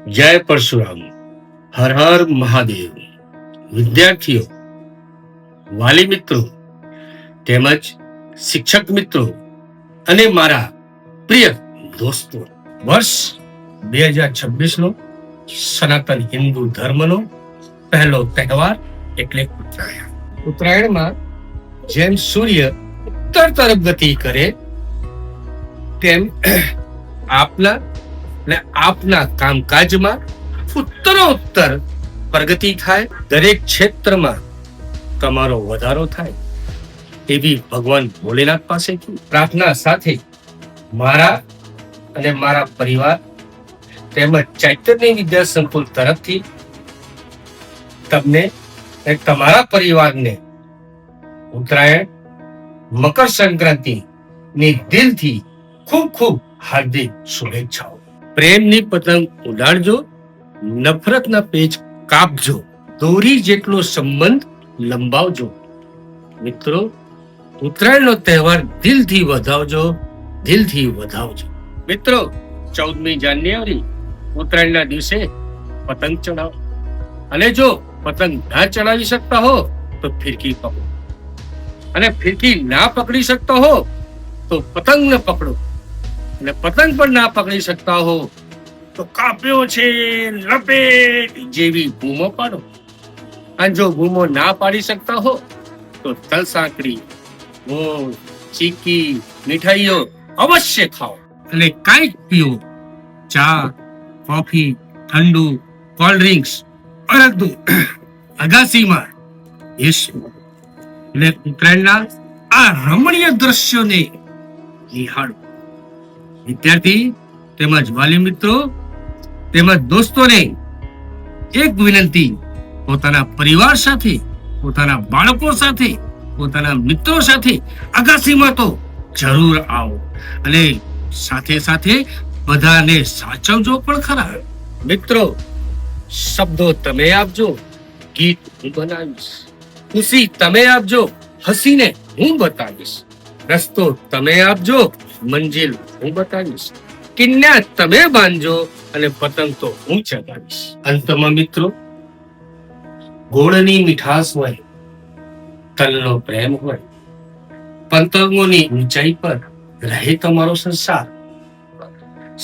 જય પરશુરામ, હર હર મહાદેવ. વિદ્યાર્થીઓ, વાલી મિત્રો તેમજ શિક્ષક મિત્રો અને મારા પ્રિય દોસ્તો, વર્ષ 2026 નો સનાતન હિન્દુ ધર્મનો પહેલો તહેવાર એટલે ઉત્તરાયણ. ઉત્તરાયણમાં જેમ સૂર્ય ઉત્તર તરફ ગતિ કરે તેમ આપના કામકાજમાં ઉત્તરોત્તર પ્રગતિ થાય, દરેક ક્ષેત્રમાં તમારો વધારો થાય એવી ભગવાન ભોલેનાથ પાસેથી પ્રાર્થના સાથે મારા અને મારા પરિવાર તેમજ ચૈતન્ય વિદ્યા સંકુલ તરફથી તમને અને તમારા પરિવારને ઉત્તરાયણ, મકર સંક્રાંતિ ની દિલથી ખૂબ ખૂબ હાર્દિક શુભેચ્છાઓ. પ્રેમની પતંગ ઉડાડજો, નફરતના પેચ કાપજો, દોરી જેટલો સંબંધ લંબાવજો. મિત્રો, ઉત્તરાયણનો તહેવાર દિલથી વધાવજો, દિલથી વધાવજો. મિત્રો, 14મી જાન્યુઆરી ઉત્તરાયણના દિવસે પતંગ ચડાવો, અને જો પતંગ ના ચડાવી શકતા હો તો ફિરકી પકડો, અને ફિરકી ના પકડી શકતા હો તો પતંગ ને પકડો, અને પતંગ પણ ના પકડી શકતા હો તો કાપ્યો છે લપેટ જેવી બૂમો પાડો. અને જો બૂમો ના પાડી શકતા હો તો તલ સાંકડી, ગોળ, ચીકી, મીઠાઈઓ અવશ્ય ખાઓ, અને કાંઈક પીઓ. ચા, કોફી, ઠંડુ, કોલ્ડ ડ્રિંક્સ, પરંતુ અગાસીમાં બેસવું અને ઉત્તરાયણના આ રમણીય દ્રશ્યોને નિહાળવું. વિદ્યાર્થી તેમજ વાલી મિત્રો તેમજ દોસ્તોને એક વિનંતી: પોતાના પરિવાર સાથે, પોતાના બાળકો સાથે, પોતાના મિત્રો સાથે અગાસીમાં તો જરૂર આવો, અને સાથે સાથે બધાને સાચવજો પણ ખરા. મિત્રો, શબ્દો તમે આપજો, ગીત હું બનાવીશ. ખુશી તમે આપજો, હસીને હું બતાવીશ. રસ્તો તમે આપજો, મંજિલ હું બતાવીશ. કિન્યા તમે બાંધજો, અને પતંગ તો હું ચગાવીશ. અંતમાં મિત્રો, ગોળની મીઠાશ હોય, તલનો પ્રેમ હોય, પતંગોની ઊંચાઈ પર રહે તમારો સંસાર,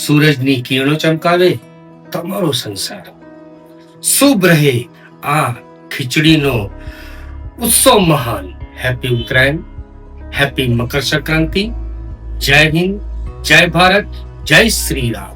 સૂરજની કિરણો ચમકાવે તમારો સંસાર, શુભ રહે આ ખીચડીનો ઉત્સવ મહાન. Happy Uttarayan, happy Makar Sankranti. જય હિન્દ, જય ભારત, જય શ્રી રામ.